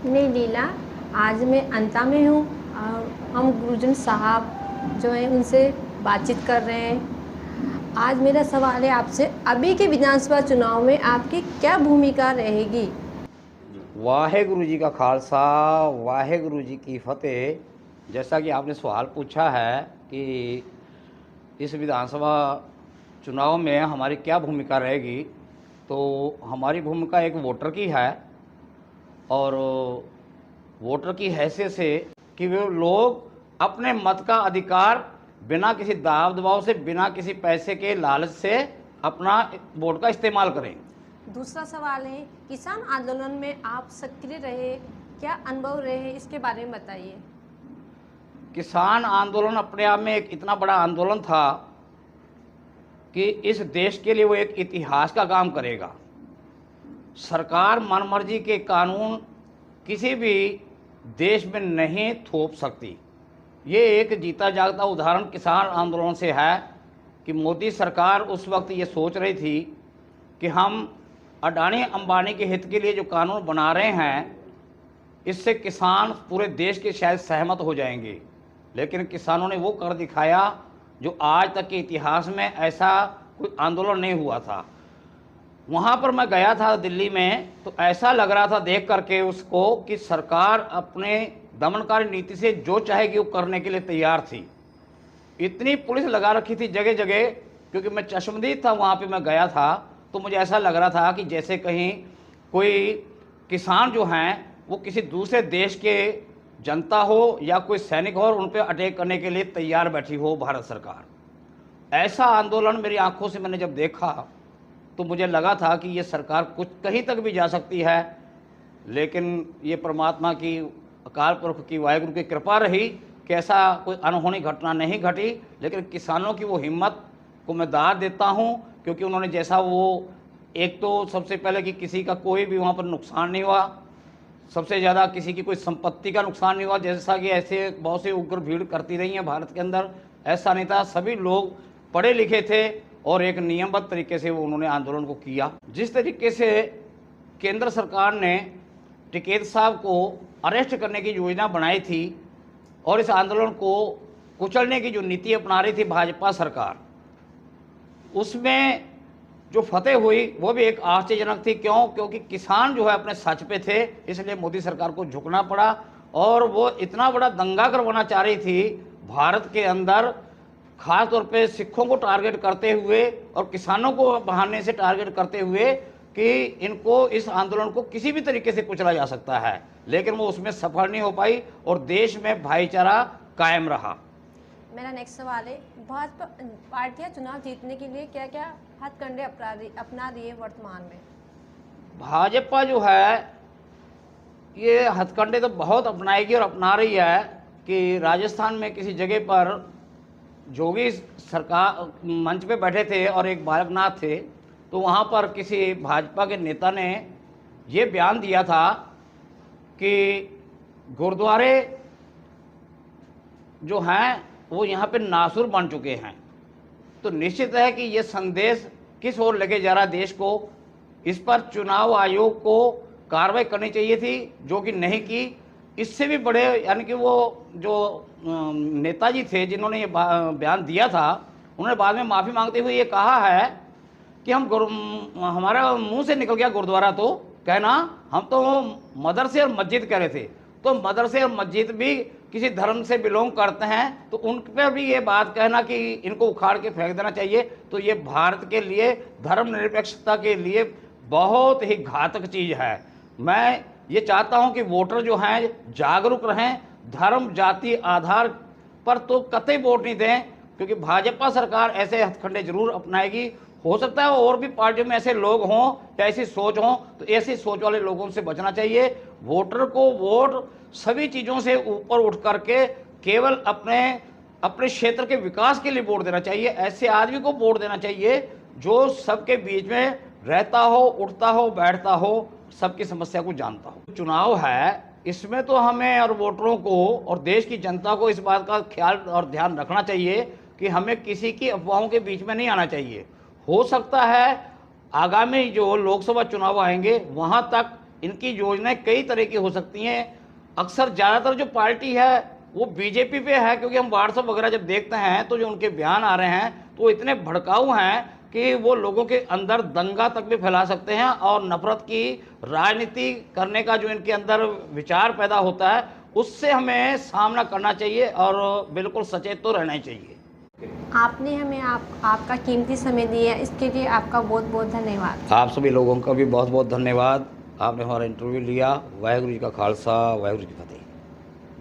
नहीं लीला, आज मैं अंता में हूँ और हम गुरुजन साहब जो हैं उनसे बातचीत कर रहे हैं। आज मेरा सवाल है आपसे, अभी के विधानसभा चुनाव में आपकी क्या भूमिका रहेगी? वाहेगुरु जी का खालसा, वाहेगुरु जी की फतेह। जैसा कि आपने सवाल पूछा है कि इस विधानसभा चुनाव में हमारी क्या भूमिका रहेगी, तो हमारी भूमिका एक वोटर की है। और वोटर की हैसियत से कि वे लोग अपने मत का अधिकार बिना किसी दाब दबाव से, बिना किसी पैसे के लालच से अपना वोट का इस्तेमाल करें। दूसरा सवाल है, किसान आंदोलन में आप सक्रिय रहे, क्या अनुभव रहे, इसके बारे में बताइए। किसान आंदोलन अपने आप में एक इतना बड़ा आंदोलन था कि इस देश के लिए वो एक इतिहास का काम करेगा। सरकार मनमर्जी के कानून किसी भी देश में नहीं थोप सकती। ये एक जीता जागता उदाहरण किसान आंदोलन से है कि मोदी सरकार उस वक्त ये सोच रही थी कि हम अडानी अंबानी के हित के लिए जो कानून बना रहे हैं, इससे किसान पूरे देश के शायद सहमत हो जाएंगे, लेकिन किसानों ने वो कर दिखाया जो आज तक के इतिहास में ऐसा कोई आंदोलन नहीं हुआ था। वहाँ पर मैं गया था दिल्ली में, तो ऐसा लग रहा था देख करके उसको कि सरकार अपने दमनकारी नीति से जो चाहेगी वो करने के लिए तैयार थी। इतनी पुलिस लगा रखी थी जगह जगह, क्योंकि मैं चश्मदीद था, वहाँ पे मैं गया था, तो मुझे ऐसा लग रहा था कि जैसे कहीं कोई किसान जो हैं वो किसी दूसरे देश के जनता हो या कोई सैनिक हो और उन पर अटैक करने के लिए तैयार बैठी हो भारत सरकार। ऐसा आंदोलन मेरी आंखों से मैंने जब देखा तो मुझे लगा था कि ये सरकार कुछ कहीं तक भी जा सकती है, लेकिन ये परमात्मा की, अकाल पुरख की, वाहिगुरु की कृपा रही कि ऐसा कोई अनहोनी घटना नहीं घटी। लेकिन किसानों की वो हिम्मत को मैं दाद देता हूँ, क्योंकि उन्होंने जैसा वो, एक तो सबसे पहले कि किसी का कोई भी वहाँ पर नुकसान नहीं हुआ, सबसे ज़्यादा किसी की कोई संपत्ति का नुकसान नहीं हुआ, जैसा कि ऐसे बहुत से उग्र भीड़ करती रही है भारत के अंदर। ऐसा नहीं था, सभी लोग पढ़े लिखे थे और एक नियमबद्ध तरीके से वो उन्होंने आंदोलन को किया। जिस तरीके से केंद्र सरकार ने टिकैत साहब को अरेस्ट करने की योजना बनाई थी और इस आंदोलन को कुचलने की जो नीति अपना रही थी भाजपा सरकार, उसमें जो फतेह हुई वो भी एक आश्चर्यजनक थी। क्यों? क्योंकि किसान जो है अपने सच पे थे, इसलिए मोदी सरकार को झुकना पड़ा। और वो इतना बड़ा दंगा करवाना चाह रही थी भारत के अंदर, खास तौर पे सिखों को टारगेट करते हुए और किसानों को बहाने से टारगेट करते हुए कि इनको, इस आंदोलन को किसी भी तरीके से कुचला जा सकता है, लेकिन वो उसमें सफल नहीं हो पाई और देश में भाईचारा कायम रहा। मेरा नेक्स्ट सवाल है, भाजपा पार्टियां चुनाव जीतने के लिए क्या क्या हथकंडे अपना रही है वर्तमान में? भाजपा जो है ये हथकंडे तो बहुत अपनाएगी और अपना रही है कि राजस्थान में किसी जगह पर जोगी सरकार मंच पे बैठे थे और एक बालकनाथ थे, तो वहाँ पर किसी भाजपा के नेता ने ये बयान दिया था कि गुरुद्वारे जो हैं वो यहाँ पे नासुर बन चुके हैं। तो निश्चित है कि ये संदेश किस ओर लेके जा रहा है देश को। इस पर चुनाव आयोग को कार्रवाई करनी चाहिए थी, जो कि नहीं की। इससे भी बड़े, यानी कि वो जो नेताजी थे जिन्होंने ये बयान दिया था, उन्होंने बाद में माफ़ी मांगते हुए ये कहा है कि हमारा मुंह से निकल गया गुरुद्वारा तो कहना, हम तो मदरसे और मस्जिद कह रहे थे। तो मदरसे और मस्जिद भी किसी धर्म से बिलोंग करते हैं, तो उन पर भी ये बात कहना कि इनको उखाड़ के फेंक देना चाहिए, तो ये भारत के लिए, धर्मनिरपेक्षता के लिए बहुत ही घातक चीज़ है। मैं ये चाहता हूं कि वोटर जो हैं जागरूक रहें, धर्म जाति आधार पर तो कतई वोट नहीं दें, क्योंकि भाजपा सरकार ऐसे हथकंडे जरूर अपनाएगी। हो सकता है और भी पार्टियों में ऐसे लोग हों या ऐसी सोच हों, तो ऐसी सोच वाले लोगों से बचना चाहिए। वोटर को वोट सभी चीज़ों से ऊपर उठ करके केवल अपने क्षेत्र के विकास के लिए वोट देना चाहिए। ऐसे आदमी को वोट देना चाहिए जो सबके बीच में रहता हो, उठता हो, बैठता हो, सबकी समस्या को जानता हो। चुनाव है, इसमें तो हमें और वोटरों को और देश की जनता को इस बात का ख्याल और ध्यान रखना चाहिए कि हमें किसी की अफवाहों के बीच में नहीं आना चाहिए। हो सकता है आगामी जो लोकसभा चुनाव आएंगे वहां तक इनकी योजनाएं कई तरह की हो सकती हैं। अक्सर ज़्यादातर जो पार्टी है वो बीजेपी पे है, क्योंकि हम व्हाट्सएप वगैरह जब देखते हैं तो जो उनके बयान आ रहे हैं तो वो इतने भड़काऊ हैं कि वो लोगों के अंदर दंगा तक भी फैला सकते हैं और नफरत की राजनीति करने का जो इनके अंदर विचार पैदा होता है उससे हमें सामना करना चाहिए और बिल्कुल सचेत तो रहना ही चाहिए। आपने हमें आपका कीमती समय दिया, इसके लिए आपका बहुत बहुत धन्यवाद। आप सभी लोगों का भी बहुत बहुत धन्यवाद। आपने हमारा इंटरव्यू लिया। वाहेगुरु जी का खालसा, वाहेगुरु जी की फतेह।